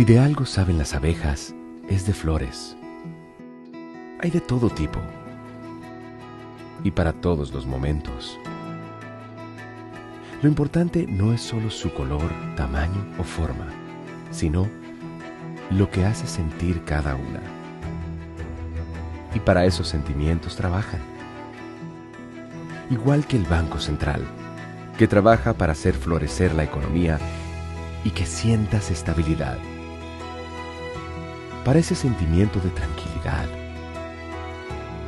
Si de algo saben las abejas, es de flores. Hay de todo tipo y para todos los momentos. Lo importante no es solo su color, tamaño o forma, sino lo que hace sentir cada una. Y para esos sentimientos trabajan. Igual que el Banco Central, que trabaja para hacer florecer la economía y que sientas estabilidad. Para ese sentimiento de tranquilidad.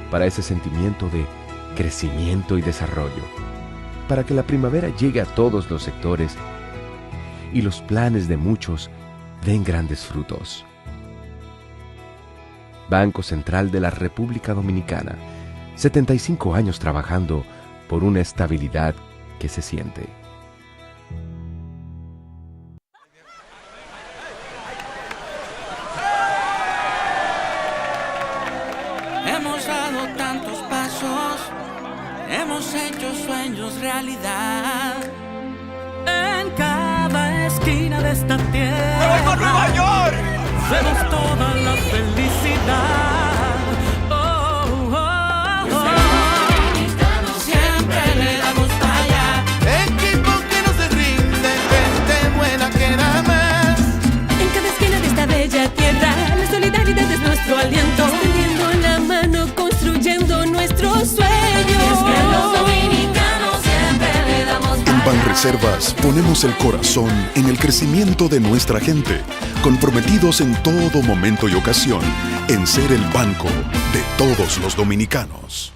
Para ese sentimiento de crecimiento y desarrollo. Para que la primavera llegue a todos los sectores y los planes de muchos den grandes frutos. Banco Central de la República Dominicana, 75 años trabajando por una estabilidad que se siente. Hemos dado tantos pasos, hemos hecho sueños realidad. En cada esquina de esta tierra, ¡me voy por Nueva York! vemos toda la felicidad. Oh, oh, oh. Siempre le damos para allá. Equipo que no se rinde, gente buena que da más. En cada esquina de esta bella tierra, la solidaridad es nuestro aliento. Extendiendo la mano, construyendo nuestros sueños. Es que los dominicanos siempre le damos para En allá. Banreservas ponemos el corazón en el crecimiento de nuestra gente, comprometidos en todo momento y ocasión en ser el banco de todos los dominicanos.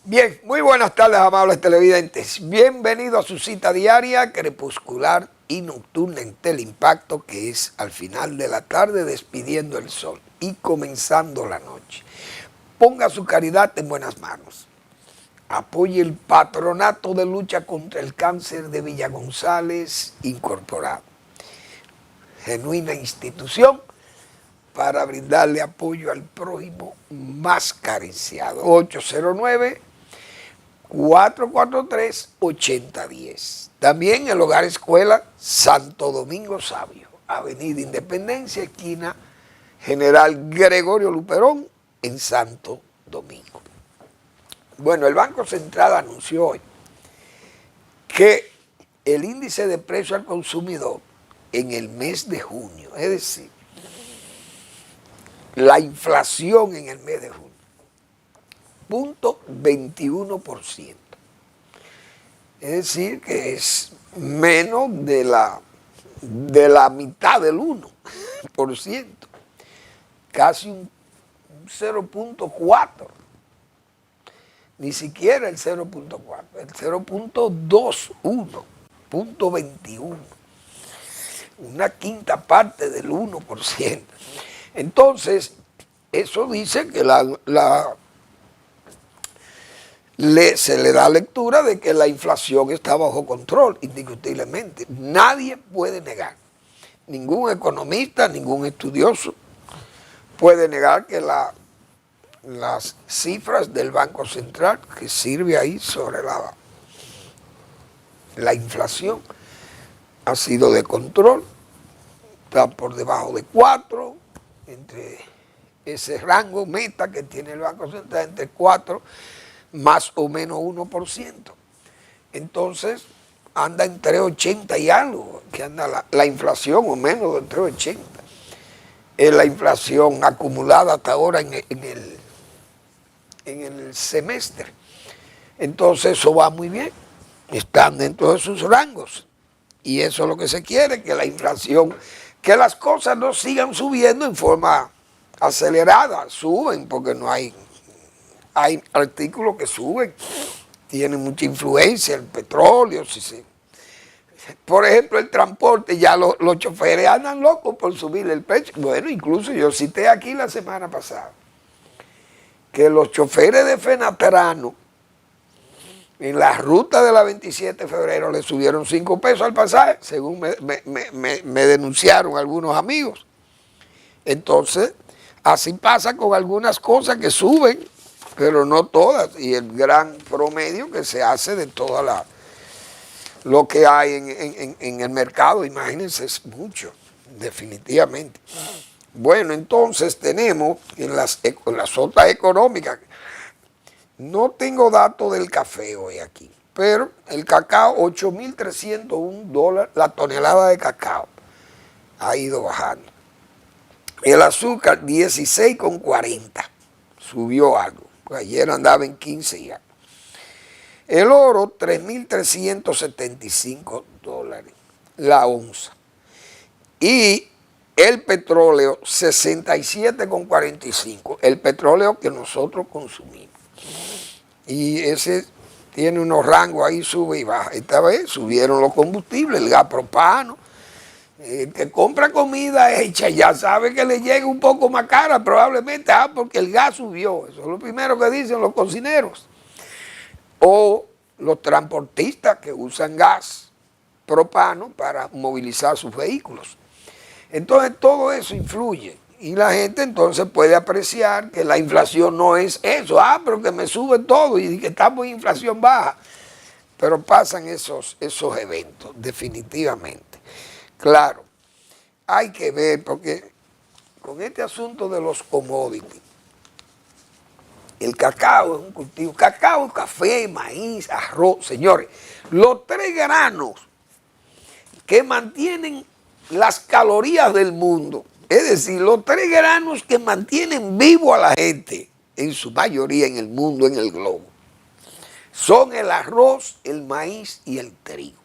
Bien, muy buenas tardes, amables televidentes. Bienvenidos a su cita diaria, crepuscular y nocturna en Teleimpacto, que es al final de la tarde despidiendo el sol y comenzando la noche. Ponga su caridad en buenas manos. Apoye el Patronato de Lucha contra el Cáncer de Villa González Incorporado. Genuina institución para brindarle apoyo al prójimo más carenciado. 809-443-8010. También el Hogar Escuela Santo Domingo Sabio, Avenida Independencia, esquina General Gregorio Luperón, en Santo Domingo. Bueno, el Banco Central anunció hoy que el índice de precio al consumidor en el mes de junio, es decir, la inflación en el mes de junio, 0.21%. Es decir, que es menos de la mitad del 1%, casi un 0.4%, ni siquiera el 0.4%, el 0.21%, 0.21%, una quinta parte del 1%. Entonces, eso dice que se le da lectura de que la inflación está bajo control, indiscutiblemente. Nadie puede negar, ningún economista, ningún estudioso puede negar que las cifras del Banco Central, que sirve ahí sobre la inflación, ha sido de control, está por debajo de 4, entre ese rango meta que tiene el Banco Central, entre 4 más o menos 1%. Entonces anda en 3.80 y algo, que anda la inflación, o menos de 3.80. Es la inflación acumulada hasta ahora en el semestre. Entonces eso va muy bien, están dentro de sus rangos. Y eso es lo que se quiere, que la inflación, que las cosas no sigan subiendo en forma acelerada, suben porque no hay artículos que suben, tienen mucha influencia, el petróleo, por ejemplo el transporte, ya los choferes andan locos por subir el precio. Bueno, incluso yo cité aquí la semana pasada que los choferes de Fenatrano en la ruta de la 27 de febrero le subieron 5 pesos al pasaje, según me denunciaron algunos amigos. Entonces, así pasa con algunas cosas que suben, pero no todas, y el gran promedio que se hace de toda lo que hay en el mercado, imagínense, es mucho, definitivamente. Bueno, entonces tenemos en las otras económicas, no tengo datos del café hoy aquí, pero el cacao, $8,301 la tonelada de cacao, ha ido bajando. El azúcar, 16,40, subió algo, ayer andaba en 15 ya. El oro, $3,375 la onza. Y el petróleo, 67,45, el petróleo que nosotros consumimos. Y ese tiene unos rangos ahí, sube y baja. Esta vez subieron los combustibles, el gas propano. El que compra comida hecha ya sabe que le llega un poco más cara, probablemente, porque el gas subió. Eso es lo primero que dicen los cocineros. O los transportistas que usan gas propano para movilizar sus vehículos. Entonces todo eso influye y la gente entonces puede apreciar que la inflación no es eso, pero que me sube todo y que estamos en inflación baja. Pero pasan esos eventos, definitivamente. Claro, hay que ver, porque con este asunto de los commodities, el cacao es un cultivo, cacao, café, maíz, arroz, señores, los 3 granos que mantienen las calorías del mundo, es decir, los 3 granos que mantienen vivo a la gente, en su mayoría en el mundo, en el globo, son el arroz, el maíz y el trigo.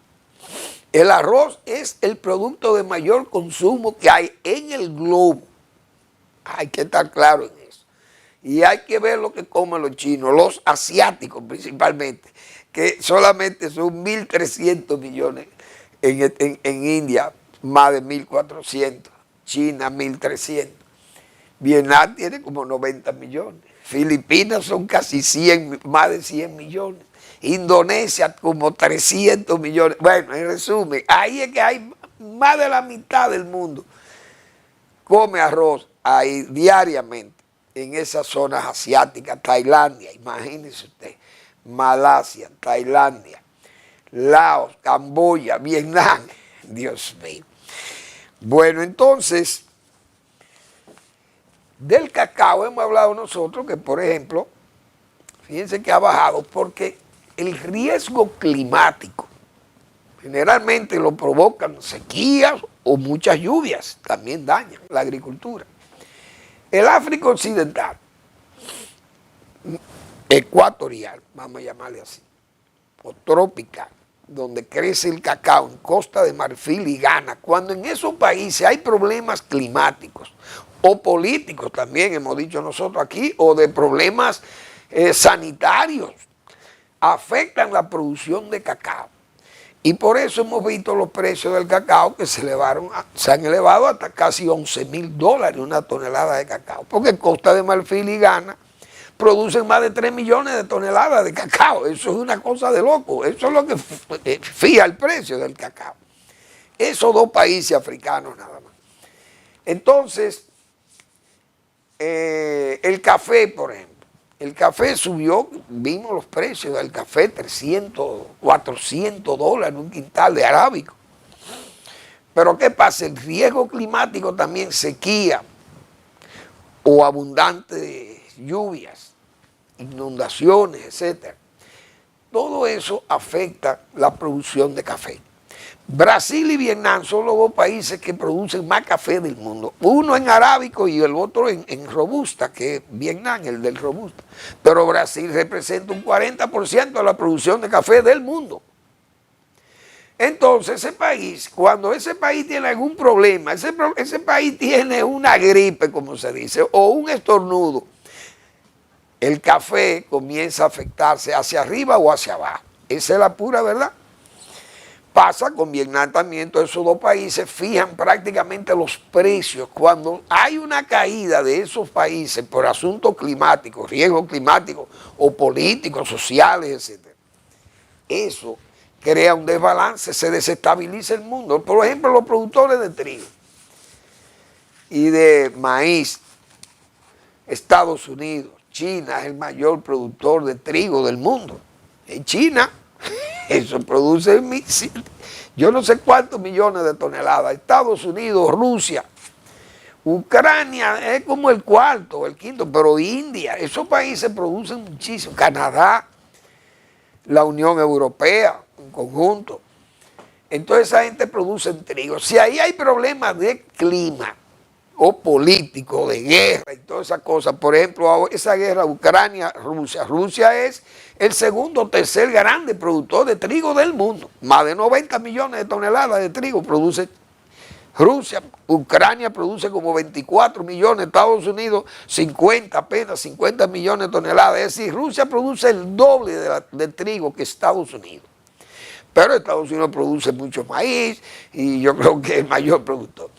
El arroz es el producto de mayor consumo que hay en el globo. Hay que estar claro en eso. Y hay que ver lo que comen los chinos, los asiáticos principalmente, que solamente son 1.300 millones en India, más de 1.400, China 1.300, Vietnam tiene como 90 millones, Filipinas son casi 100, más de 100 millones, Indonesia como 300 millones. Bueno, en resumen, ahí es que hay más de la mitad del mundo come arroz ahí diariamente en esas zonas asiáticas. Tailandia, imagínense usted, Malasia, Tailandia, Laos, Camboya, Vietnam, Dios mío. Bueno, entonces, del cacao hemos hablado nosotros que, por ejemplo, fíjense que ha bajado porque el riesgo climático generalmente lo provocan sequías o muchas lluvias, también dañan la agricultura. El África Occidental, ecuatorial, vamos a llamarle así, o tropical, donde crece el cacao en Costa de Marfil y Ghana, cuando en esos países hay problemas climáticos o políticos también, hemos dicho nosotros aquí, o de problemas sanitarios, afectan la producción de cacao. Y por eso hemos visto los precios del cacao que se han elevado hasta casi $11,000 una tonelada de cacao, porque Costa de Marfil y Ghana producen más de 3 millones de toneladas de cacao. Eso es una cosa de loco. Eso es lo que fija el precio del cacao. Esos 2 países africanos nada más. Entonces, el café, por ejemplo. El café subió, vimos los precios del café, $300, $400 un quintal de arábico. Pero ¿qué pasa? El riesgo climático también, sequía o abundantes lluvias, inundaciones, etcétera. Todo eso afecta la producción de café. Brasil y Vietnam son los 2 países que producen más café del mundo. Uno en arábico y el otro en robusta, que es Vietnam, el del robusta. Pero Brasil representa un 40% de la producción de café del mundo. Entonces ese país, cuando ese país tiene algún problema, ese país tiene una gripe, como se dice, o un estornudo, el café comienza a afectarse hacia arriba o hacia abajo. Esa es la pura verdad. Pasa con Vietnam también, todos esos dos países fijan prácticamente los precios. Cuando hay una caída de esos países por asuntos climáticos, riesgos climáticos o políticos, sociales, etc., eso crea un desbalance, se desestabiliza el mundo. Por ejemplo, los productores de trigo y de maíz, Estados Unidos, China es el mayor productor de trigo del mundo. En China, eso produce yo no sé cuántos millones de toneladas. Estados Unidos, Rusia, Ucrania es como el cuarto, el quinto, pero India, esos países producen muchísimo. Canadá, la Unión Europea, en conjunto. Entonces esa gente produce trigo. Si ahí hay problemas de clima o político, de guerra y todas esas cosas, por ejemplo, esa guerra Ucrania-Rusia, Rusia es el segundo o tercer grande productor de trigo del mundo. Más de 90 millones de toneladas de trigo produce Rusia. Ucrania produce como 24 millones, Estados Unidos 50, apenas 50 millones de toneladas. Es decir, Rusia produce el doble de trigo que Estados Unidos. Pero Estados Unidos produce mucho maíz y yo creo que es el mayor productor.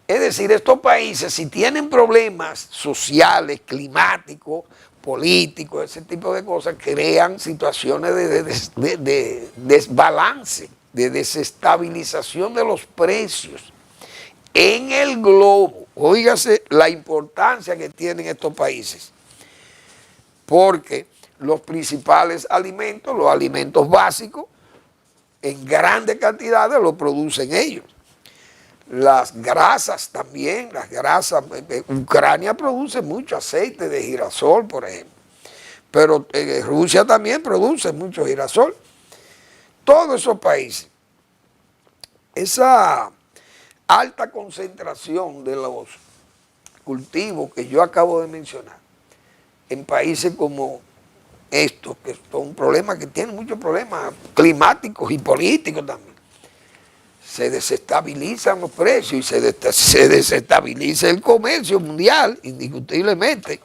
Es decir, estos países, si tienen problemas sociales, climáticos, políticos, ese tipo de cosas, crean situaciones de desbalance, de desestabilización de los precios en el globo. Óigase la importancia que tienen estos países, porque los principales alimentos, los alimentos básicos, en grandes cantidades los producen ellos. Las grasas también, las grasas, Ucrania produce mucho aceite de girasol, por ejemplo, pero Rusia también produce mucho girasol. Todos esos países, esa alta concentración de los cultivos que yo acabo de mencionar, en países como estos, que son problemas que tienen muchos problemas climáticos y políticos también, se desestabilizan los precios y se desestabiliza el comercio mundial, indiscutiblemente.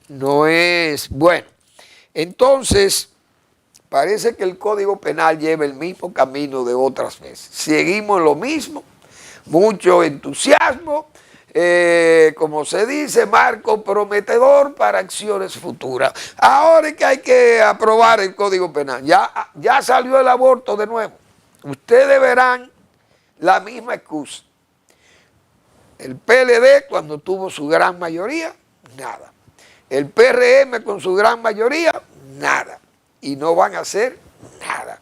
No es bueno. Entonces, parece que el Código Penal lleva el mismo camino de otras veces. Seguimos lo mismo, mucho entusiasmo, como se dice, marco prometedor para acciones futuras. Ahora es que hay que aprobar el Código Penal. Ya salió el aborto de nuevo. Ustedes verán la misma excusa. El PLD cuando tuvo su gran mayoría, nada. El PRM con su gran mayoría, nada. Y no van a hacer nada.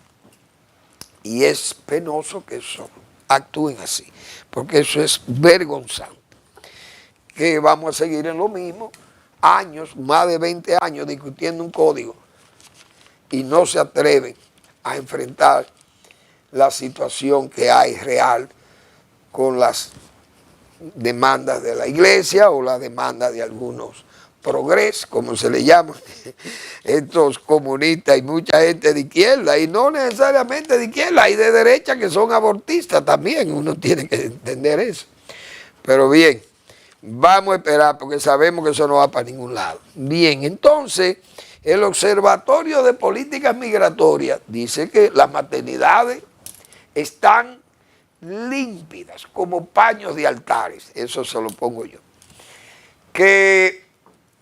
Y es penoso que eso actúen así, porque eso es vergonzante. Que vamos a seguir en lo mismo, años, más de 20 años discutiendo un código y no se atreven a enfrentar la situación que hay real con las demandas de la iglesia o la demanda de algunos progres, como se le llama, estos comunistas y mucha gente de izquierda, y no necesariamente de izquierda, hay de derecha que son abortistas también, uno tiene que entender eso. Pero bien, vamos a esperar porque sabemos que eso no va para ningún lado. Bien, entonces, el Observatorio de Políticas Migratorias dice que las maternidades están límpidas como paños de altares, eso se lo pongo yo, que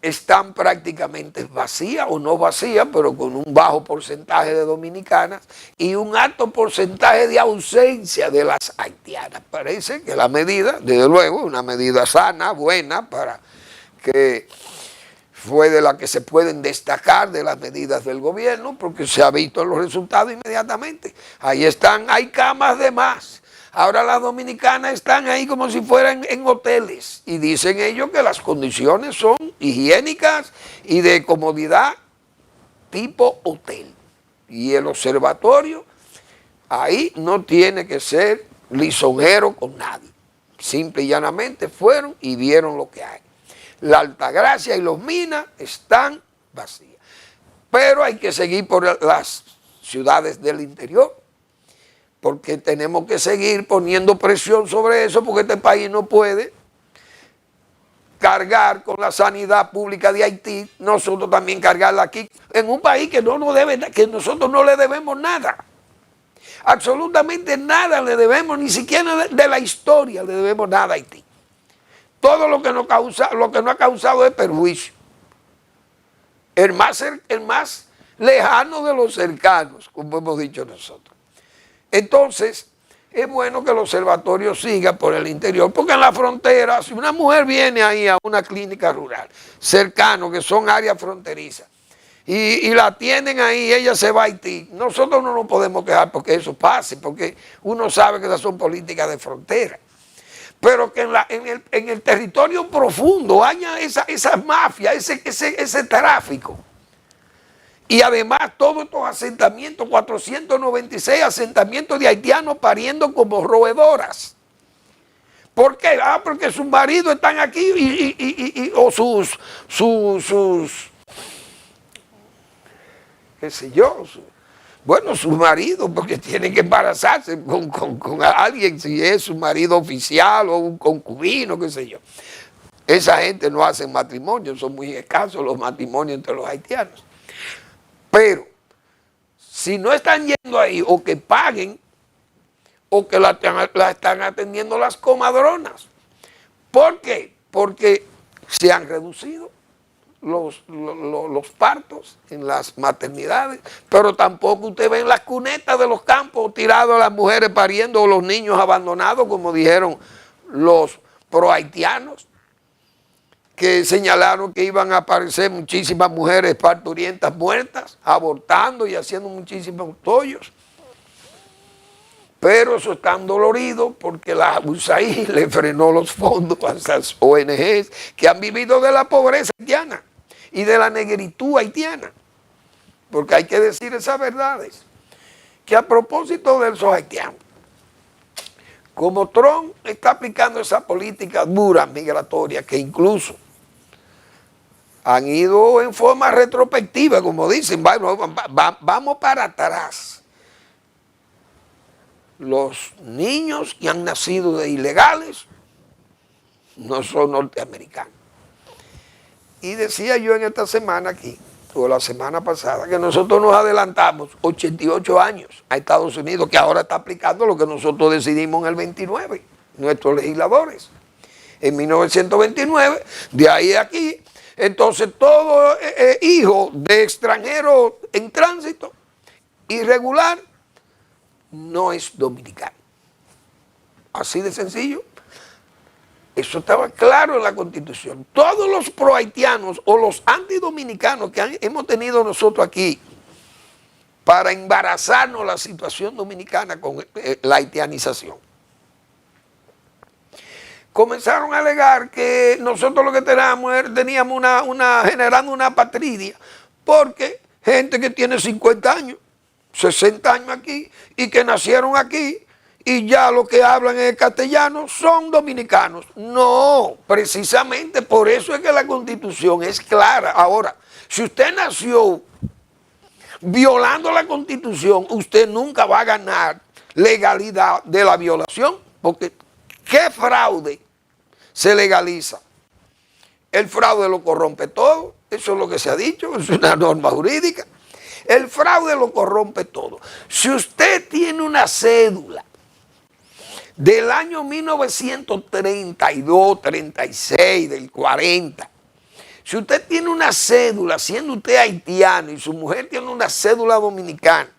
están prácticamente vacías o no vacías, pero con un bajo porcentaje de dominicanas y un alto porcentaje de ausencia de las haitianas. Parece que la medida, desde luego, una medida sana, buena, para que fue de la que se pueden destacar de las medidas del gobierno, porque se ha visto los resultados inmediatamente. Ahí están, hay camas de más. Ahora las dominicanas están ahí como si fueran en hoteles y dicen ellos que las condiciones son higiénicas y de comodidad tipo hotel. Y el observatorio ahí no tiene que ser lisonjero con nadie. Simple y llanamente fueron y vieron lo que hay. La Altagracia y Los Minas están vacías. Pero hay que seguir por las ciudades del interior, porque tenemos que seguir poniendo presión sobre eso, porque este país no puede cargar con la sanidad pública de Haití, nosotros también cargarla aquí, en un país que, que nosotros no le debemos nada. Absolutamente nada le debemos, ni siquiera de la historia le debemos nada a Haití. Todo lo que nos ha causado es perjuicio. El más lejano de los cercanos, como hemos dicho nosotros. Entonces, es bueno que el observatorio siga por el interior, porque en la frontera, si una mujer viene ahí a una clínica rural, cercano, que son áreas fronterizas, y la atienden ahí, ella se va a Haití, nosotros no nos podemos quejar porque eso pase, porque uno sabe que esas son políticas de frontera. Pero que en el territorio profundo haya esa mafia, ese tráfico. Y además todos estos asentamientos, 496 asentamientos de haitianos pariendo como roedoras. ¿Por qué? Porque sus maridos están aquí o sus qué sé yo, sus maridos, porque tienen que embarazarse con alguien, si es su marido oficial o un concubino, qué sé yo. Esa gente no hace matrimonio, son muy escasos los matrimonios entre los haitianos. Pero, si no están yendo ahí, o que paguen, o que la están atendiendo las comadronas. ¿Por qué? Porque se han reducido los partos en las maternidades, pero tampoco usted ve en las cunetas de los campos tirados a las mujeres pariendo o los niños abandonados, como dijeron los pro-haitianos, que señalaron que iban a aparecer muchísimas mujeres parturientas muertas, abortando y haciendo muchísimos tollos. Pero eso están doloridos porque la USAID le frenó los fondos a esas ONGs que han vivido de la pobreza haitiana y de la negritud haitiana. Porque hay que decir esas verdades. Que a propósito de esos haitianos, como Trump está aplicando esa política dura migratoria, que incluso han ido en forma retrospectiva, como dicen, vamos para atrás. Los niños que han nacido de ilegales no son norteamericanos. Y decía yo en esta semana aquí, o la semana pasada, que nosotros nos adelantamos 88 años a Estados Unidos, que ahora está aplicando lo que nosotros decidimos en el 29, nuestros legisladores. En 1929, de ahí a aquí, entonces todo hijo de extranjero en tránsito irregular no es dominicano. Así de sencillo. Eso estaba claro en la Constitución. Todos los pro-haitianos o los antidominicanos que hemos tenido nosotros aquí para embarazarnos la situación dominicana con la haitianización, comenzaron a alegar que nosotros lo que teníamos generando una patridia, porque gente que tiene 50 años, 60 años aquí y que nacieron aquí y ya lo que hablan es castellano son dominicanos. No, precisamente por eso es que la Constitución es clara. Ahora, si usted nació violando la Constitución, usted nunca va a ganar legalidad de la violación, porque ¿qué fraude se legaliza? El fraude lo corrompe todo, eso es lo que se ha dicho, es una norma jurídica. El fraude lo corrompe todo. Si usted tiene una cédula del año 1932, 36, del 40, si usted tiene una cédula, siendo usted haitiano y su mujer tiene una cédula dominicana,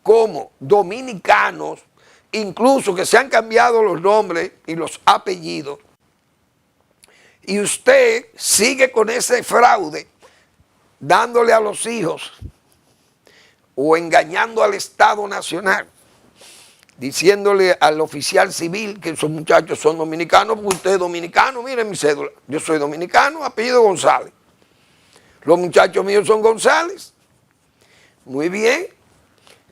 como dominicanos, incluso que se han cambiado los nombres y los apellidos, y usted sigue con ese fraude, dándole a los hijos o engañando al Estado Nacional, diciéndole al oficial civil que esos muchachos son dominicanos, porque usted es dominicano, mire mi cédula, yo soy dominicano, apellido González. Los muchachos míos son González. Muy bien.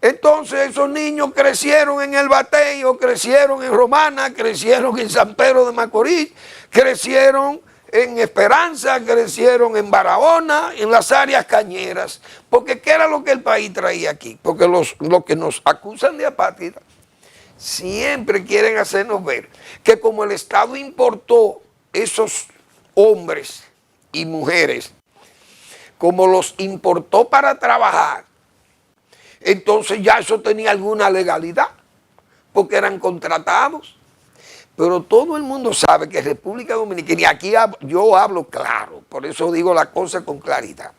Entonces esos niños crecieron en el Batey, crecieron en Romana, crecieron en San Pedro de Macorís, crecieron en Esperanza, crecieron en Barahona, en las áreas cañeras. Porque ¿qué era lo que el país traía aquí? Porque los que nos acusan de apátrida siempre quieren hacernos ver que como el Estado importó esos hombres y mujeres, como los importó para trabajar, entonces ya eso tenía alguna legalidad, porque eran contratados. Pero todo el mundo sabe que República Dominicana, y aquí yo hablo claro, por eso digo la cosa con claridad.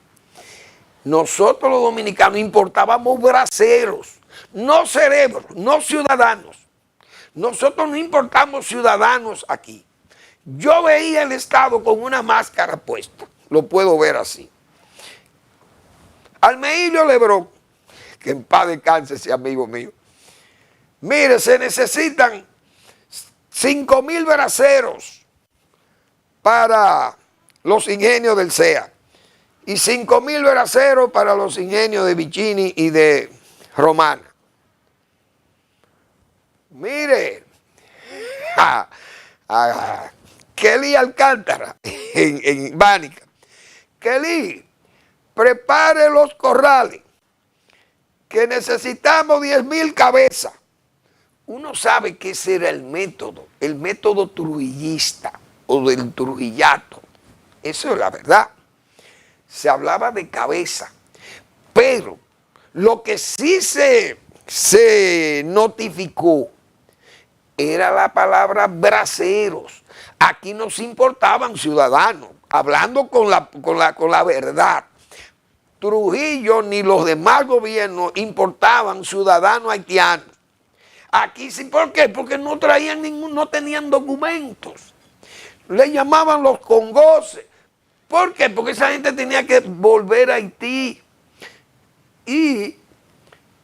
Nosotros los dominicanos importábamos braceros, no cerebros, no ciudadanos. Nosotros no importamos ciudadanos aquí. Yo veía el Estado con una máscara puesta, lo puedo ver así. Almeílio Lebrón, que en paz descanse ese amigo mío. Mire, se necesitan 5,000 braceros para los ingenios del CEA y 5,000 braceros para los ingenios de Vicini y de Romana. Mire, Kelly Alcántara en Bánica. Kelly, prepare los corrales, que necesitamos 10,000 cabezas. Uno sabe que ese era el método trujillista o del trujillato. Eso es la verdad. Se hablaba de cabeza, pero lo que sí se notificó era la palabra braceros. Aquí nos importaban ciudadanos, hablando con la verdad. Trujillo ni los demás gobiernos importaban ciudadanos haitianos. Aquí sí, ¿por qué? Porque no traían no tenían documentos. Le llamaban los congoses. ¿Por qué? Porque esa gente tenía que volver a Haití. Y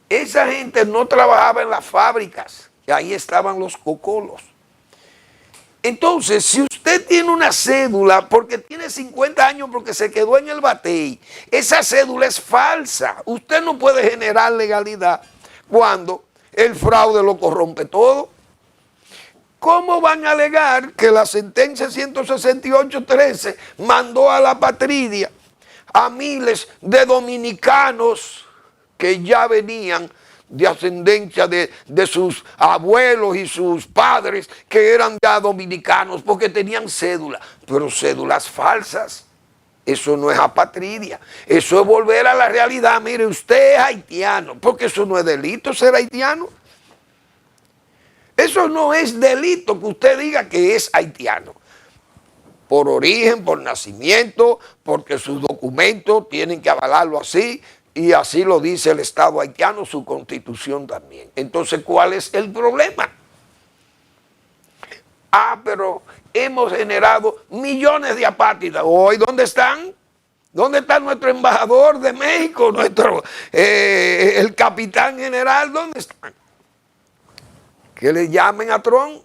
esa gente no trabajaba en las fábricas. Y ahí estaban los cocolos. Entonces, si usted tiene una cédula porque tiene 50 años porque se quedó en el batey, esa cédula es falsa. Usted no puede generar legalidad cuando el fraude lo corrompe todo. ¿Cómo van a alegar que la sentencia 168-13 mandó a la patria a miles de dominicanos que ya venían de ascendencia de sus abuelos y sus padres que eran ya dominicanos porque tenían cédula, pero cédulas falsas? Eso no es apatridia, eso es volver a la realidad. Mire, usted es haitiano, porque eso no es delito ser haitiano. Eso no es delito que usted diga que es haitiano. Por origen, por nacimiento, porque sus documentos tienen que avalarlo así, y así lo dice el Estado haitiano, su constitución también. Entonces, ¿cuál es el problema? Pero hemos generado millones de apátridas. Hoy, ¿dónde están? ¿Dónde está nuestro embajador de México? El capitán general, ¿dónde están? Que le llamen a Trump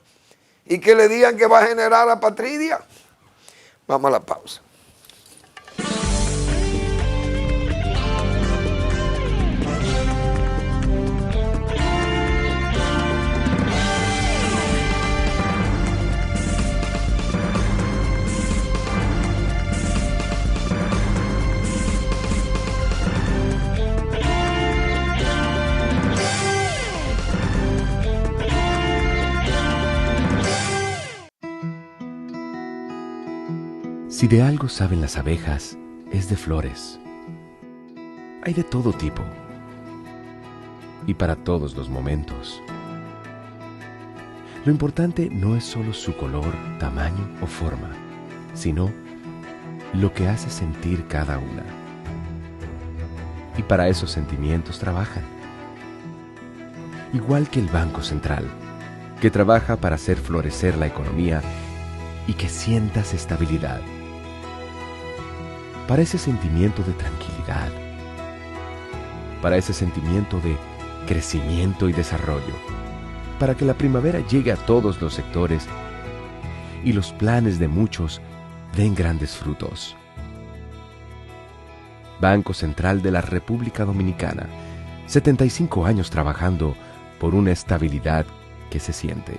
y que le digan que va a generar apatridia. Vamos a la pausa. Si de algo saben las abejas, es de flores. Hay de todo tipo y para todos los momentos. Lo importante no es solo su color, tamaño o forma, sino lo que hace sentir cada una. Y para esos sentimientos trabajan. Igual que el Banco Central, que trabaja para hacer florecer la economía y que sientas estabilidad. Para ese sentimiento de tranquilidad, para ese sentimiento de crecimiento y desarrollo, para que la primavera llegue a todos los sectores y los planes de muchos den grandes frutos. Banco Central de la República Dominicana, 75 años trabajando por una estabilidad que se siente.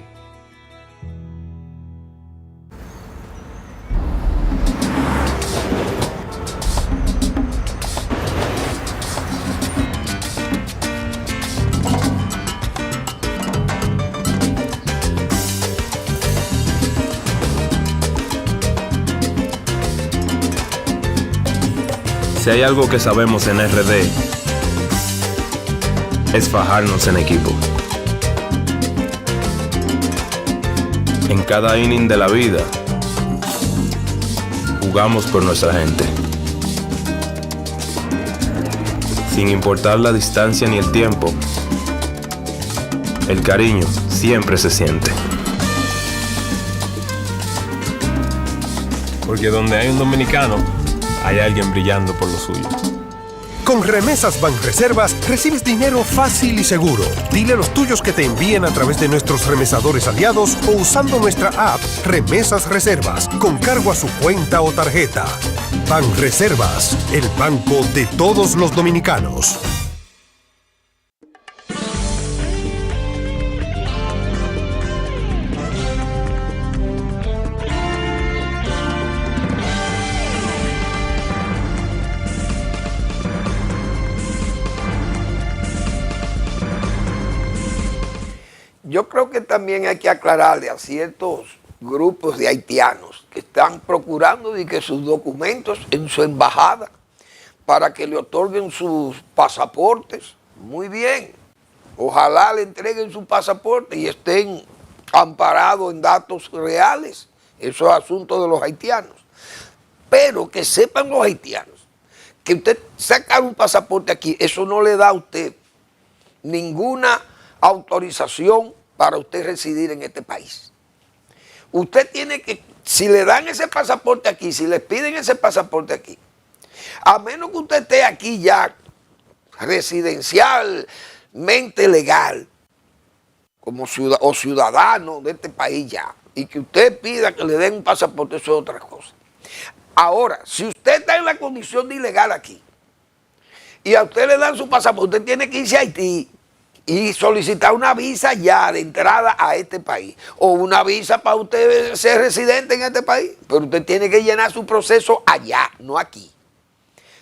Si hay algo que sabemos en RD, es fajarnos en equipo. En cada inning de la vida, jugamos por nuestra gente. Sin importar la distancia ni el tiempo, el cariño siempre se siente. Porque donde hay un dominicano, hay alguien brillando por lo suyo. Con Remesas Banreservas recibes dinero fácil y seguro. Dile a los tuyos que te envíen a través de nuestros remesadores aliados o usando nuestra app Remesas Reservas con cargo a su cuenta o tarjeta. Banreservas, el banco de todos los dominicanos. Yo creo que también hay que aclararle a ciertos grupos de haitianos que están procurando de que sus documentos en su embajada para que le otorguen sus pasaportes. Muy bien, ojalá le entreguen su pasaporte y estén amparados en datos reales. Eso es asunto de los haitianos. Pero que sepan los haitianos que usted sacar un pasaporte aquí, eso no le da a usted ninguna autorización para usted residir en este país. Usted tiene que, si le dan ese pasaporte aquí, si le piden ese pasaporte aquí, a menos que usted esté aquí ya residencialmente legal, como ciudadano de este país ya, y que usted pida que le den un pasaporte, eso es otra cosa. Ahora, si usted está en la condición de ilegal aquí, y a usted le dan su pasaporte, usted tiene que irse a Haití y solicitar una visa ya de entrada a este país, o una visa para usted ser residente en este país, pero usted tiene que llenar su proceso allá, no aquí,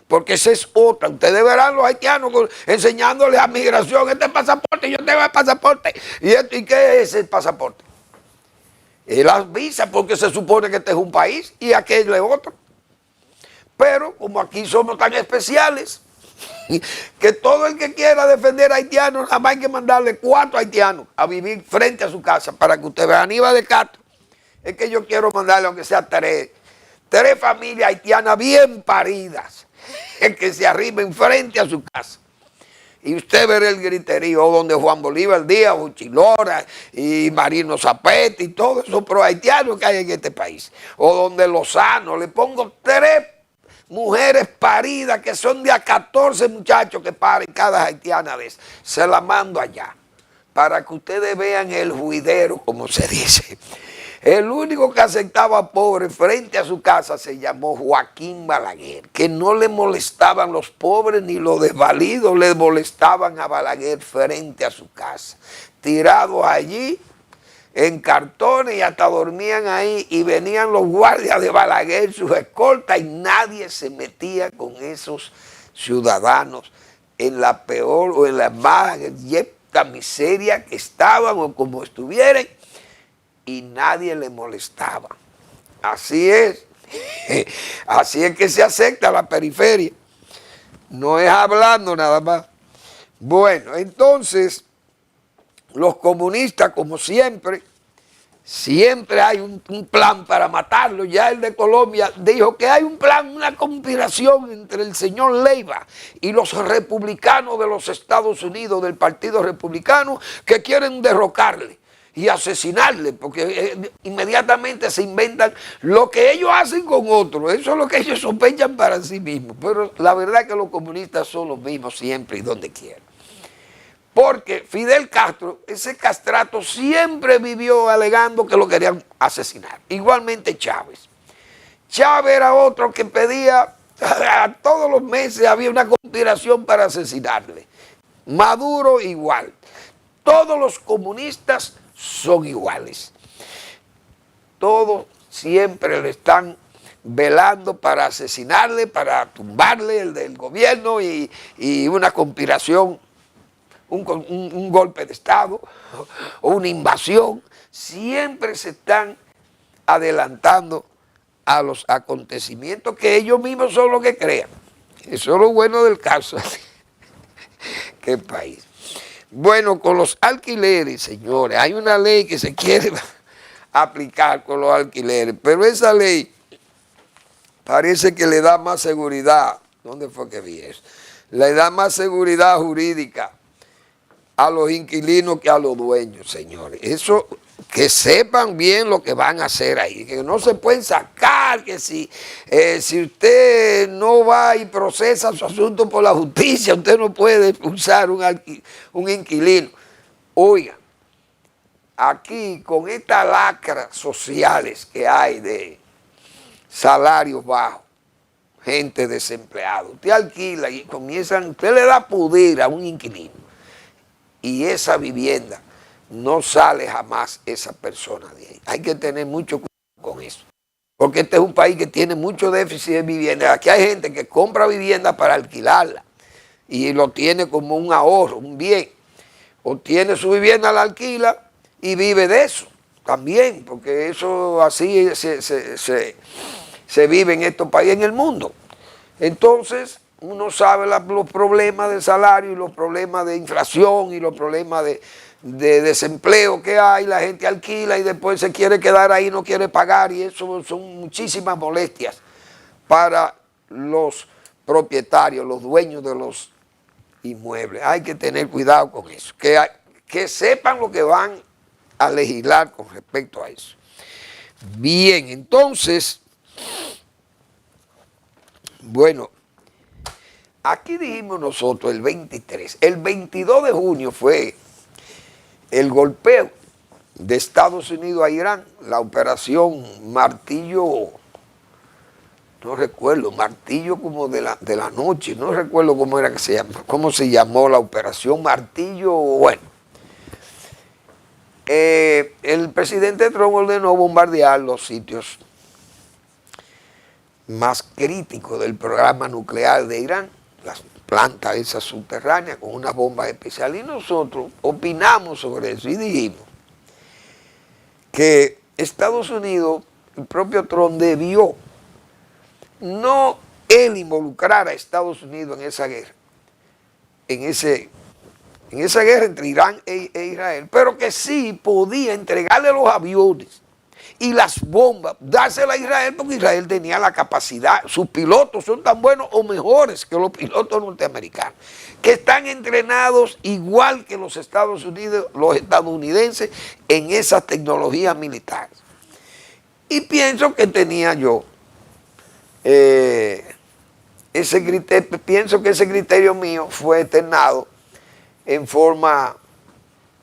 porque esa es otra. Ustedes verán los haitianos enseñándole a migración, este pasaporte, yo tengo el pasaporte, ¿y qué es el pasaporte? Es las visas, porque se supone que este es un país y aquel es otro, pero como aquí somos tan especiales, que todo el que quiera defender a haitianos, nada más hay que mandarle 4 haitianos a vivir frente a su casa para que usted vea. Aníbal de Castro, es que yo quiero mandarle aunque sea 3 familias haitianas bien paridas, que se arriben frente a su casa. Y usted verá el griterío donde Juan Bolívar Díaz, Uchilora y Marino Zapete y todos esos pro haitianos que hay en este país. O donde Lozano, le pongo 3 mujeres paridas que son de a 14 muchachos que paren cada haitiana vez. Se la mando allá para que ustedes vean el juidero, como se dice. El único que aceptaba pobres frente a su casa se llamó Joaquín Balaguer, que no le molestaban los pobres ni los desvalidos, le molestaban a Balaguer frente a su casa. Tirados allí en cartones y hasta dormían ahí, y venían los guardias de Balaguer, sus escoltas, y nadie se metía con esos ciudadanos en la peor o en la más yepta miseria que estaban o como estuvieran, y nadie le molestaba. Así es. Así es que se acepta la periferia. No es hablando nada más. Bueno, entonces, los comunistas, como siempre hay un plan para matarlo. Ya el de Colombia dijo que hay un plan, una conspiración entre el señor Leiva y los republicanos de los Estados Unidos, del Partido Republicano, que quieren derrocarle y asesinarle, porque inmediatamente se inventan lo que ellos hacen con otros. Eso es lo que ellos sospechan para sí mismos. Pero la verdad es que los comunistas son los mismos siempre y donde quieran. Porque Fidel Castro, ese castrato, siempre vivió alegando que lo querían asesinar. Igualmente Chávez. Chávez era otro que pedía, todos los meses había una conspiración para asesinarle. Maduro igual. Todos los comunistas son iguales. Todos siempre le están velando para asesinarle, para tumbarle el del gobierno y una conspiración, un golpe de Estado o una invasión. Siempre se están adelantando a los acontecimientos que ellos mismos son los que crean. Eso es lo bueno del caso. Qué país. Bueno, con los alquileres, señores, hay una ley que se quiere aplicar con los alquileres, pero esa ley parece que le da más seguridad. ¿Dónde fue que vi eso? Le da más seguridad jurídica a los inquilinos que a los dueños, señores. Eso, que sepan bien lo que van a hacer ahí, que no se pueden sacar, que si usted no va y procesa su asunto por la justicia, usted no puede expulsar un inquilino. Oiga, aquí con estas lacras sociales que hay de salarios bajos, gente desempleada, usted alquila y usted le da poder a un inquilino y esa vivienda no sale jamás esa persona de ahí. Hay que tener mucho cuidado con eso, porque este es un país que tiene mucho déficit de vivienda. Aquí hay gente que compra vivienda para alquilarla y lo tiene como un ahorro, un bien, o tiene su vivienda, la alquila y vive de eso también, porque eso así se vive en estos países, en el mundo. Entonces, uno sabe los problemas de salario y los problemas de inflación y los problemas de desempleo que hay. La gente alquila y después se quiere quedar ahí, no quiere pagar, y eso son muchísimas molestias para los propietarios, los dueños de los inmuebles. Hay que tener cuidado con eso, que sepan lo que van a legislar con respecto a eso. Bien, entonces, bueno, aquí dijimos nosotros el 23, el 22 de junio fue el golpeo de Estados Unidos a Irán, la operación Martillo, no recuerdo, Martillo como de la noche, no recuerdo cómo era que se llama, cómo se llamó la operación Martillo, bueno. El presidente Trump ordenó bombardear los sitios más críticos del programa nuclear de Irán, las plantas esas subterráneas con unas bombas especiales, y nosotros opinamos sobre eso y dijimos que Estados Unidos, el propio Trump debió no él involucrar a Estados Unidos en esa guerra, en esa guerra entre Irán e Israel, pero que sí podía entregarle los aviones y las bombas, dárselas a Israel, porque Israel tenía la capacidad, sus pilotos son tan buenos o mejores que los pilotos norteamericanos, que están entrenados igual que los Estados Unidos, los estadounidenses, en esas tecnologías militares. Y pienso que tenía yo ese criterio, pienso que ese criterio mío fue externado en forma,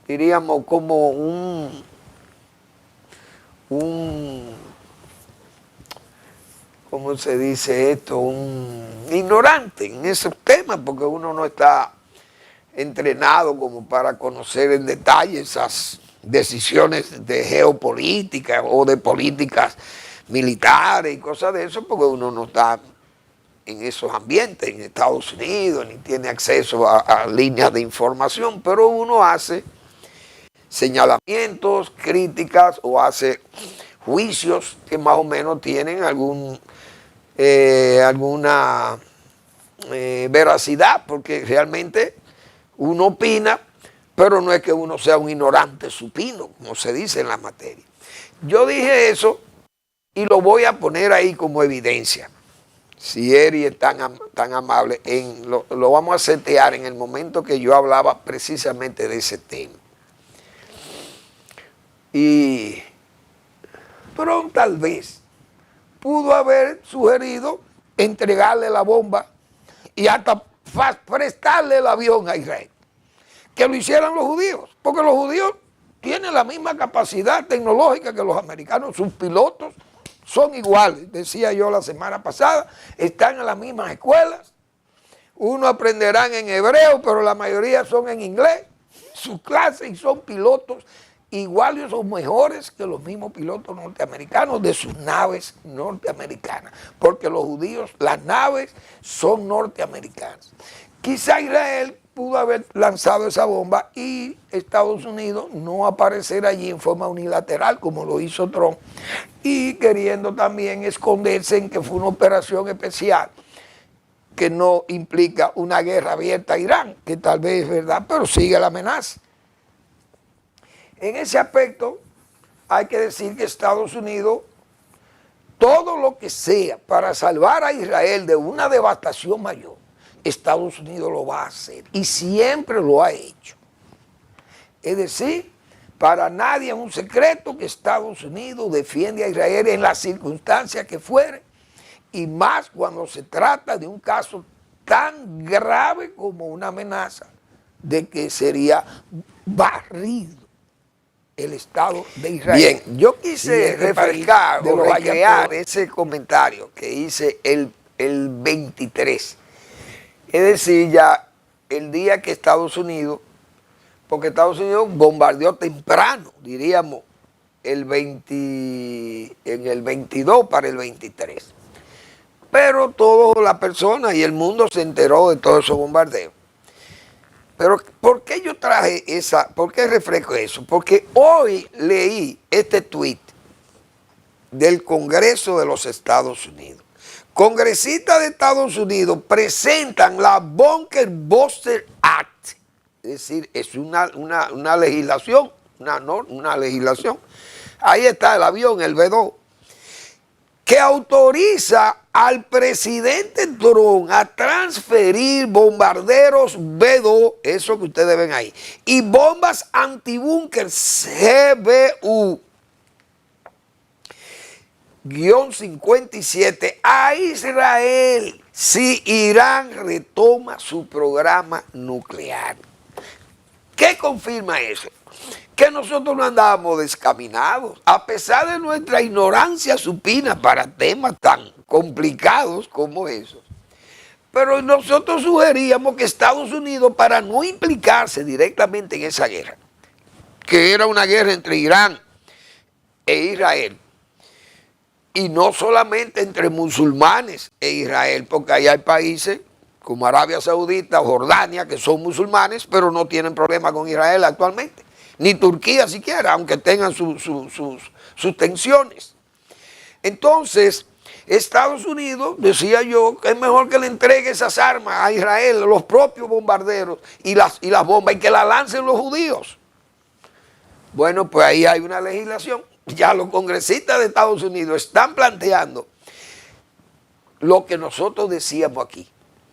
diríamos, como un ¿cómo se dice esto? Un ignorante en esos temas, porque uno no está entrenado como para conocer en detalle esas decisiones de geopolítica o de políticas militares y cosas de eso, porque uno no está en esos ambientes, en Estados Unidos, ni tiene acceso a líneas de información, pero uno hace señalamientos, críticas o hace juicios que más o menos tienen alguna veracidad, porque realmente uno opina, pero no es que uno sea un ignorante supino, como se dice en la materia. Yo dije eso y lo voy a poner ahí como evidencia. Si Eri es tan amable, lo vamos a setear en el momento que yo hablaba precisamente de ese tema. Pero tal vez pudo haber sugerido entregarle la bomba y hasta prestarle el avión a Israel. Que lo hicieran los judíos, porque los judíos tienen la misma capacidad tecnológica que los americanos, sus pilotos son iguales, decía yo la semana pasada, están en las mismas escuelas, unos aprenderán en hebreo, pero la mayoría son en inglés, sus clases, y son pilotos iguales o mejores que los mismos pilotos norteamericanos de sus naves norteamericanas, porque los judíos, las naves son norteamericanas. Quizá Israel pudo haber lanzado esa bomba y Estados Unidos no aparecer allí en forma unilateral como lo hizo Trump, y queriendo también esconderse en que fue una operación especial que no implica una guerra abierta a Irán, que tal vez es verdad, pero sigue la amenaza. En ese aspecto hay que decir que Estados Unidos, todo lo que sea para salvar a Israel de una devastación mayor, Estados Unidos lo va a hacer y siempre lo ha hecho. Es decir, para nadie es un secreto que Estados Unidos defiende a Israel en las circunstancias que fuere, y más cuando se trata de un caso tan grave como una amenaza de que sería barrido el Estado de Israel. Bien, yo quise refrescar o recrear ese comentario que hice el 23. Es decir, ya el día que Estados Unidos, porque Estados Unidos bombardeó temprano, diríamos, en el 22 para el 23. Pero toda la persona y el mundo se enteró de todos esos bombardeos. Pero ¿por qué yo traje por qué refresco eso? Porque hoy leí este tuit del Congreso de los Estados Unidos. Congresistas de Estados Unidos presentan la Bunker Buster Act. Es decir, es una legislación, una legislación. Ahí está el avión, el B-2, que autoriza al presidente Trump a transferir bombarderos B-2, eso que ustedes ven ahí, y bombas antibúnker CBU-57 a Israel si Irán retoma su programa nuclear. ¿Qué confirma eso? Que nosotros no andábamos descaminados, a pesar de nuestra ignorancia supina para temas tan complicados como esos. Pero nosotros sugeríamos que Estados Unidos, para no implicarse directamente en esa guerra, que era una guerra entre Irán e Israel, y no solamente entre musulmanes e Israel, porque ahí hay países como Arabia Saudita o Jordania que son musulmanes, pero no tienen problema con Israel actualmente. Ni Turquía siquiera, aunque tengan sus tensiones. Entonces, Estados Unidos, decía yo, que es mejor que le entregue esas armas a Israel, los propios bombarderos y las bombas, y que las lancen los judíos. Bueno, pues ahí hay una legislación. Ya los congresistas de Estados Unidos están planteando lo que nosotros decíamos aquí: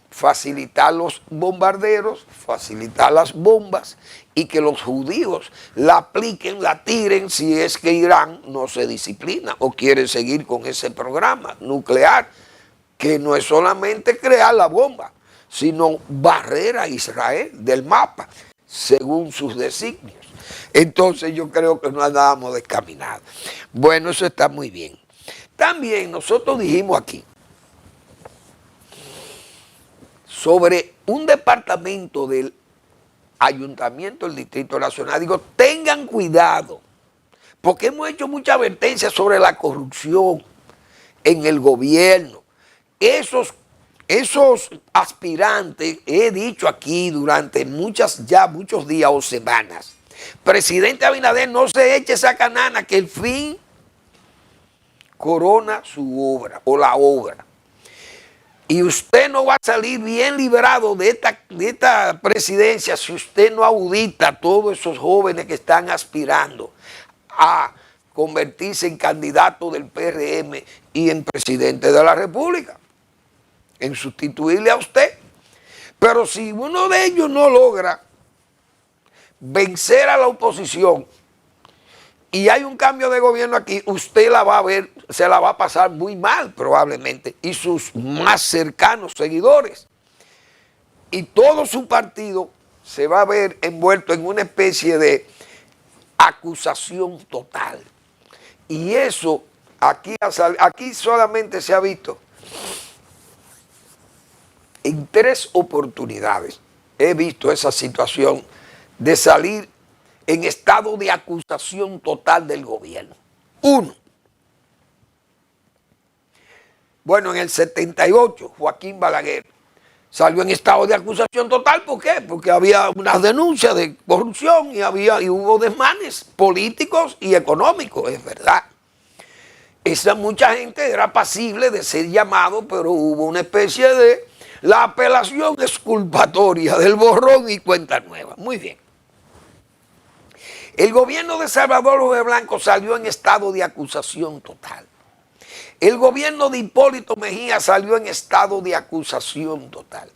facilitar los bombarderos, facilitar las bombas, y que los judíos la apliquen, la tiren si es que Irán no se disciplina o quiere seguir con ese programa nuclear, que no es solamente crear la bomba, sino barrer a Israel del mapa, según sus designios. Entonces yo creo que no andábamos descaminados. Bueno, eso está muy bien. También nosotros dijimos aquí sobre un departamento del Ayuntamiento del Distrito Nacional. Digo, tengan cuidado, porque hemos hecho mucha advertencia sobre la corrupción en el gobierno. Esos aspirantes, he dicho aquí durante muchos días o semanas, presidente Abinader, no se eche esa canana, que el fin corona su obra o la obra. Y usted no va a salir bien librado de esta presidencia si usted no audita a todos esos jóvenes que están aspirando a convertirse en candidato del PRM y en presidente de la República, en sustituirle a usted. Pero si uno de ellos no logra vencer a la oposición y hay un cambio de gobierno aquí, usted la va a ver, se la va a pasar muy mal probablemente, y sus más cercanos seguidores. Y todo su partido se va a ver envuelto en una especie de acusación total. Y eso aquí solamente se ha visto en 3 oportunidades. He visto esa situación de salir en estado de acusación total del gobierno. 1. Bueno, en el 78, Joaquín Balaguer salió en estado de acusación total. ¿Por qué? Porque había unas denuncias de corrupción y hubo desmanes políticos y económicos, es verdad. Mucha gente era pasible de ser llamado, pero hubo una especie de La apelación exculpatoria del borrón y cuenta nueva. Muy bien. El gobierno de Salvador Jorge Blanco salió en estado de acusación total. El gobierno de Hipólito Mejía salió en estado de acusación total.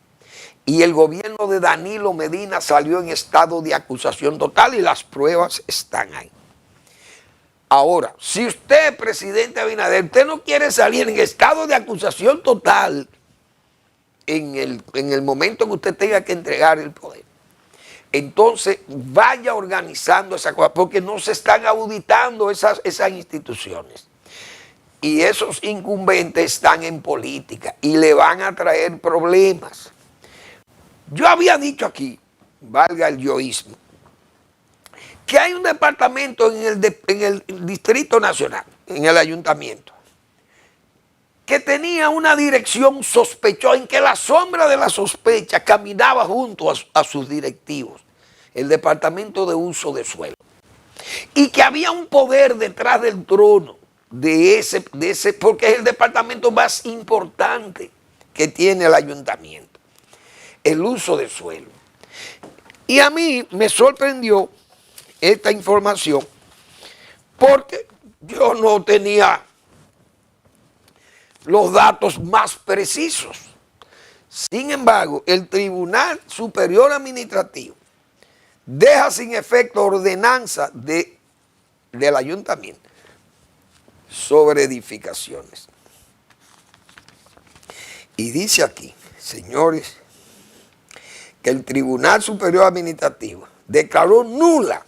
Y el gobierno de Danilo Medina salió en estado de acusación total y las pruebas están ahí. Ahora, si usted, presidente Abinader, usted no quiere salir en estado de acusación total en el momento que usted tenga que entregar el poder, entonces vaya organizando esa cosa, porque no se están auditando esas instituciones. Y esos incumbentes están en política y le van a traer problemas. Yo había dicho aquí, valga el yoísmo, que hay un departamento en el Distrito Nacional, en el ayuntamiento, que tenía una dirección sospechosa, en que la sombra de la sospecha caminaba junto a sus directivos, el Departamento de Uso de Suelo, y que había un poder detrás del trono de ese, porque es el departamento más importante que tiene el ayuntamiento, el uso de suelo. Y a mí me sorprendió esta información porque yo no tenía los datos más precisos. Sin embargo, el Tribunal Superior Administrativo deja sin efecto ordenanza del ayuntamiento sobre edificaciones. Y dice aquí, señores, que el Tribunal Superior Administrativo declaró nula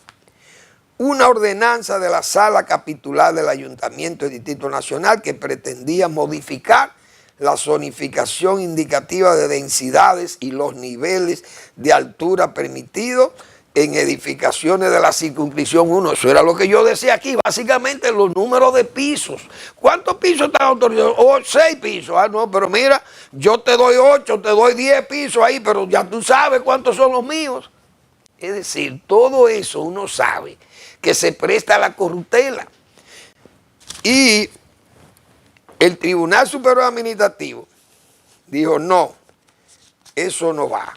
una ordenanza de la Sala Capitular del Ayuntamiento del Distrito Nacional que pretendía modificar la zonificación indicativa de densidades y los niveles de altura permitidos en edificaciones de la circunscripción 1. Eso era lo que yo decía aquí, básicamente los números de pisos. ¿Cuántos pisos están autorizados? 6 pisos. Ah, no, pero mira, yo te doy 8, te doy 10 pisos ahí, pero ya tú sabes cuántos son los míos. Es decir, todo eso uno sabe que se presta a la corruptela. Y el Tribunal Superior Administrativo dijo, no, eso no va,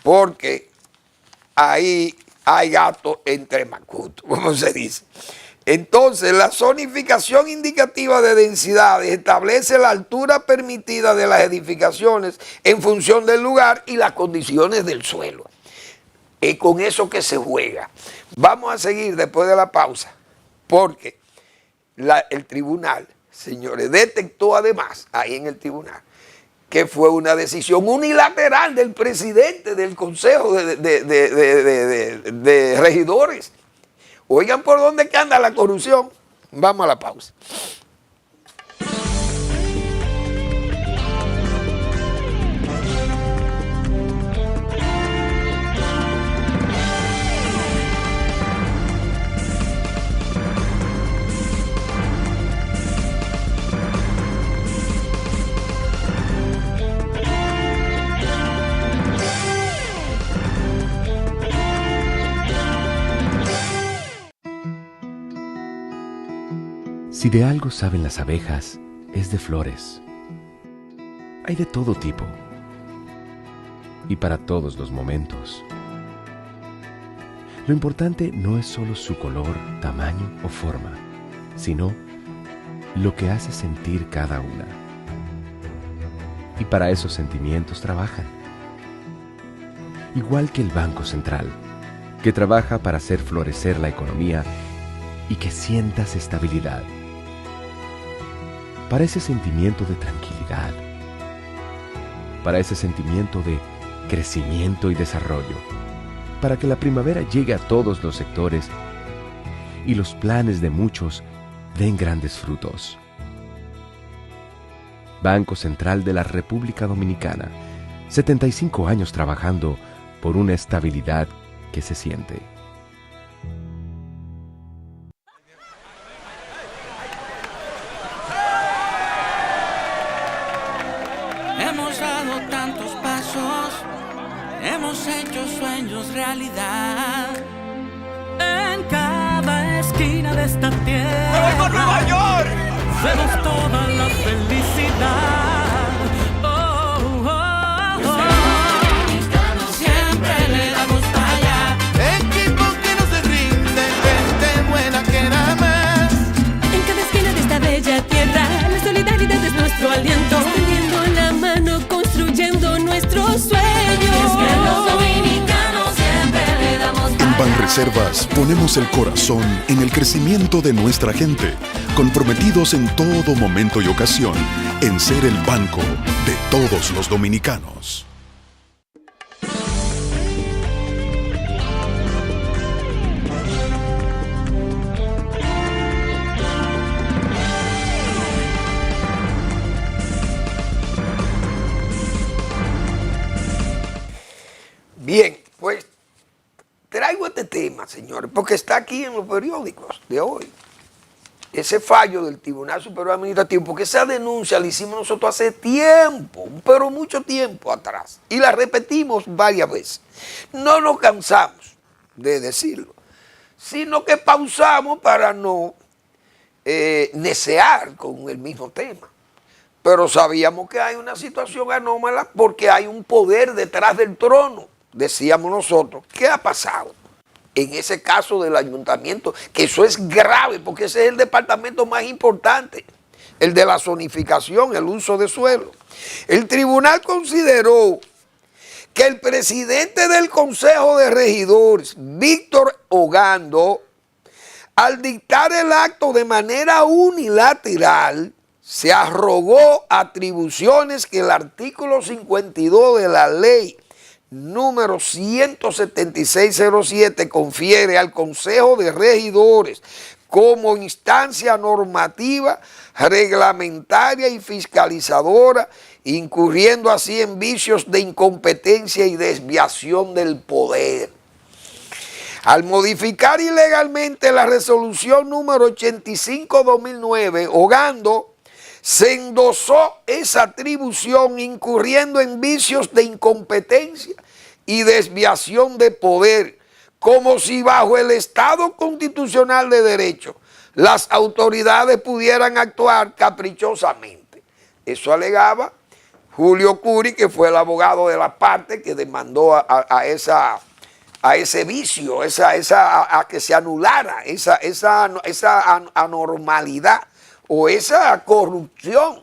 porque ahí hay gato entre macutos, como se dice. Entonces, la zonificación indicativa de densidades establece la altura permitida de las edificaciones en función del lugar y las condiciones del suelo. Es con eso que se juega. Vamos a seguir después de la pausa, porque el tribunal, señores, detectó además ahí en el tribunal que fue una decisión unilateral del presidente del Consejo de Regidores. Oigan por dónde que anda la corrupción. Vamos a la pausa. Si de algo saben las abejas, es de flores. Hay de todo tipo y para todos los momentos. Lo importante no es solo su color, tamaño o forma, sino lo que hace sentir cada una. Y para esos sentimientos trabajan. Igual que el Banco Central, que trabaja para hacer florecer la economía y que sientas estabilidad. Para ese sentimiento de tranquilidad, para ese sentimiento de crecimiento y desarrollo, para que la primavera llegue a todos los sectores y los planes de muchos den grandes frutos. Banco Central de la República Dominicana, 75 años trabajando por una estabilidad que se siente. Hemos dado tantos pasos, hemos hecho sueños realidad. En cada esquina de esta tierra ¡Vuelvo a Nueva York! vemos toda la felicidad. Oh, oh. Banreservas ponemos el corazón en el crecimiento de nuestra gente, comprometidos en todo momento y ocasión en ser el banco de todos los dominicanos. Bien, pues traigo este tema, señores, porque está aquí en los periódicos de hoy. Ese fallo del Tribunal Superior Administrativo, porque esa denuncia la hicimos nosotros hace tiempo, pero mucho tiempo atrás, y la repetimos varias veces. No nos cansamos de decirlo, sino que pausamos para no necear con el mismo tema. Pero sabíamos que hay una situación anómala porque hay un poder detrás del trono. Decíamos nosotros, ¿qué ha pasado en ese caso del ayuntamiento? Que eso es grave porque ese es el departamento más importante, el de la zonificación, el uso de suelo. El tribunal consideró que el presidente del Consejo de Regidores, Víctor Ogando, al dictar el acto de manera unilateral, se arrogó atribuciones que el artículo 52 de la ley número 17607 confiere al Consejo de Regidores como instancia normativa, reglamentaria y fiscalizadora, incurriendo así en vicios de incompetencia y desviación del poder. Al modificar ilegalmente la resolución número 85-2009, Ogando se endosó esa atribución incurriendo en vicios de incompetencia y desviación de poder, como si bajo el Estado constitucional de derecho las autoridades pudieran actuar caprichosamente. Eso alegaba Julio Curi, que fue el abogado de la parte que demandó a ese vicio, a que se anulara esa anormalidad o esa corrupción.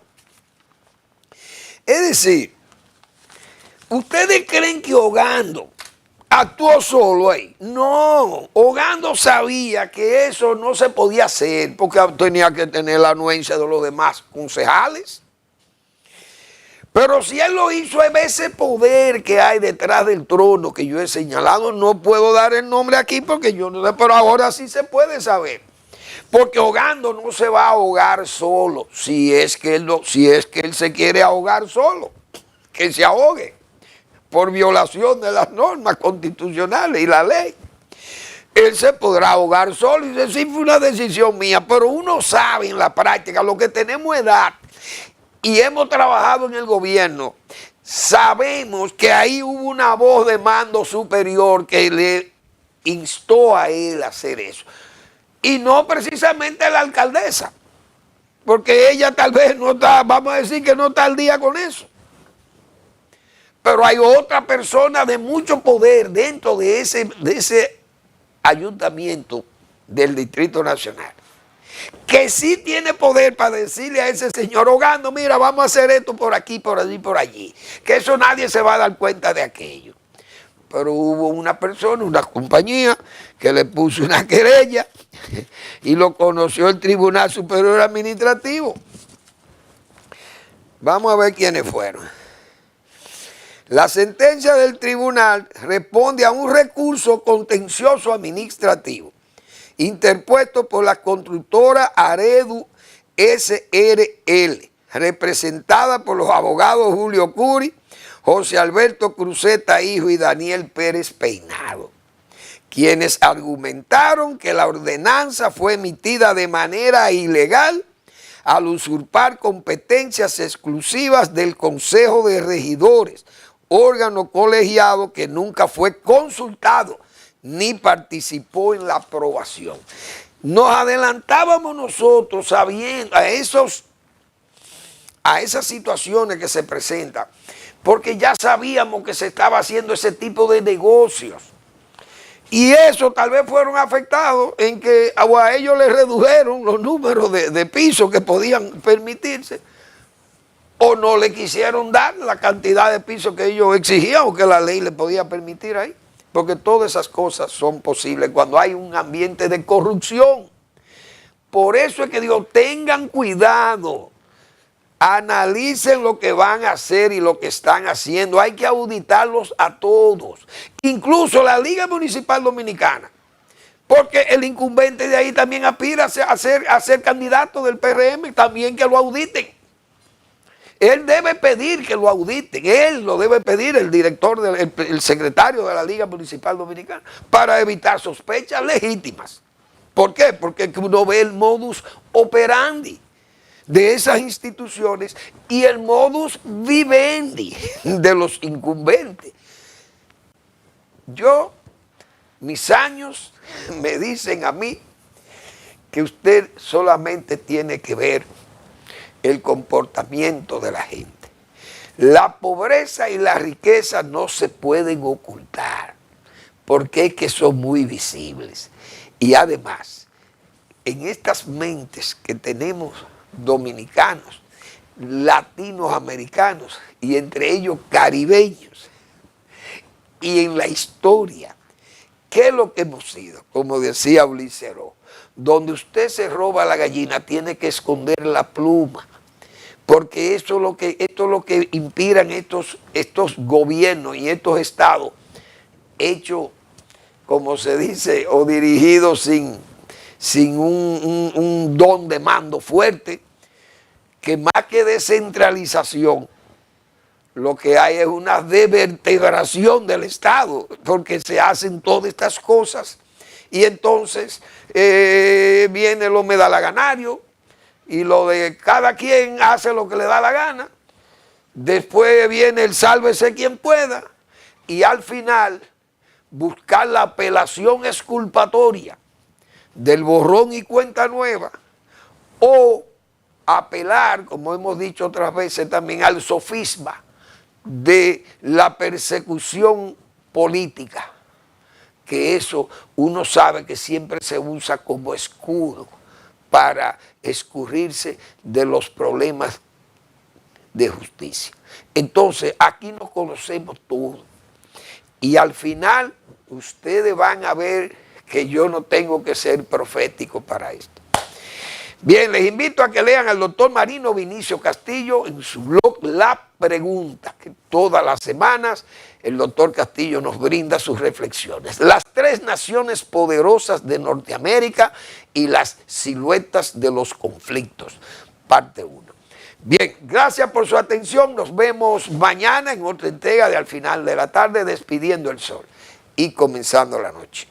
Es decir, ¿ustedes creen que Ogando actuó solo ahí? No, Ogando sabía que eso no se podía hacer porque tenía que tener la anuencia de los demás concejales. Pero si él lo hizo, es ese poder que hay detrás del trono que yo he señalado. No puedo dar el nombre aquí porque yo no sé, pero ahora sí se puede saber. Porque Ogando no se va a ahogar solo, si es que él se quiere ahogar solo, que se ahogue por violación de las normas constitucionales y la ley. Él se podrá ahogar solo y decir, fue una decisión mía, pero uno sabe en la práctica, lo que tenemos edad y hemos trabajado en el gobierno, sabemos que ahí hubo una voz de mando superior que le instó a él a hacer eso. Y no precisamente la alcaldesa, porque ella tal vez no está, vamos a decir que no está al día con eso. Pero hay otra persona de mucho poder dentro de ese ayuntamiento del Distrito Nacional, que sí tiene poder para decirle a ese señor Ogando, mira, vamos a hacer esto por aquí, por allí, por allí. Que eso nadie se va a dar cuenta de aquello. Pero hubo una persona, una compañía, que le puso una querella y lo conoció el Tribunal Superior Administrativo. Vamos a ver quiénes fueron. La sentencia del tribunal responde a un recurso contencioso administrativo interpuesto por la constructora Aredu SRL, representada por los abogados Julio Curi, José Alberto Cruzeta Hijo y Daniel Pérez Peinado, quienes argumentaron que la ordenanza fue emitida de manera ilegal al usurpar competencias exclusivas del Consejo de Regidores, órgano colegiado que nunca fue consultado ni participó en la aprobación. Nos adelantábamos nosotros sabiendo a esas situaciones que se presentan, porque ya sabíamos que se estaba haciendo ese tipo de negocios. Y eso tal vez fueron afectados en que a ellos les redujeron los números de pisos que podían permitirse, o no le quisieron dar la cantidad de pisos que ellos exigían o que la ley le podía permitir ahí. porque todas esas cosas son posibles cuando hay un ambiente de corrupción. Por eso es que digo, tengan cuidado, analicen lo que van a hacer y lo que están haciendo. Hay que auditarlos a todos, incluso la Liga Municipal Dominicana, porque el incumbente de ahí también aspira a ser candidato del PRM, también que lo auditen. Él debe pedir que lo auditen, él lo debe pedir, el director, el secretario de la Liga Municipal Dominicana, para evitar sospechas legítimas. ¿Por qué? Porque uno ve el modus operandi de esas instituciones y el modus vivendi de los incumbentes. Mis años me dicen a mí que usted solamente tiene que ver el comportamiento de la gente. La pobreza y la riqueza no se pueden ocultar, porque es que son muy visibles. Y además, en estas mentes que tenemos dominicanos, latinoamericanos y entre ellos caribeños, y en la historia, ¿qué es lo que hemos sido? Como decía Ulises Heró, donde usted se roba la gallina, tiene que esconder la pluma, porque esto es lo que inspiran estos gobiernos y estos estados hechos, como se dice, o dirigidos sin un don de mando fuerte, que más que descentralización, lo que hay es una desvertebración del Estado, porque se hacen todas estas cosas y entonces viene lo medalaganario y lo de cada quien hace lo que le da la gana. Después viene el sálvese quien pueda y al final buscar la apelación exculpatoria del borrón y cuenta nueva o apelar, como hemos dicho otras veces también, al sofisma de la persecución política, que eso uno sabe que siempre se usa como escudo para escurrirse de los problemas de justicia. Entonces, aquí nos conocemos todos y al final ustedes van a ver que yo no tengo que ser profético para esto. Bien, les invito a que lean al doctor Marino Vinicio Castillo en su blog La Pregunta, que todas las semanas el doctor Castillo nos brinda sus reflexiones. Las tres naciones poderosas de Norteamérica y las siluetas de los conflictos, parte 1. Bien, gracias por su atención. Nos vemos mañana en otra entrega de Al Final de la Tarde, despidiendo el sol y comenzando la noche.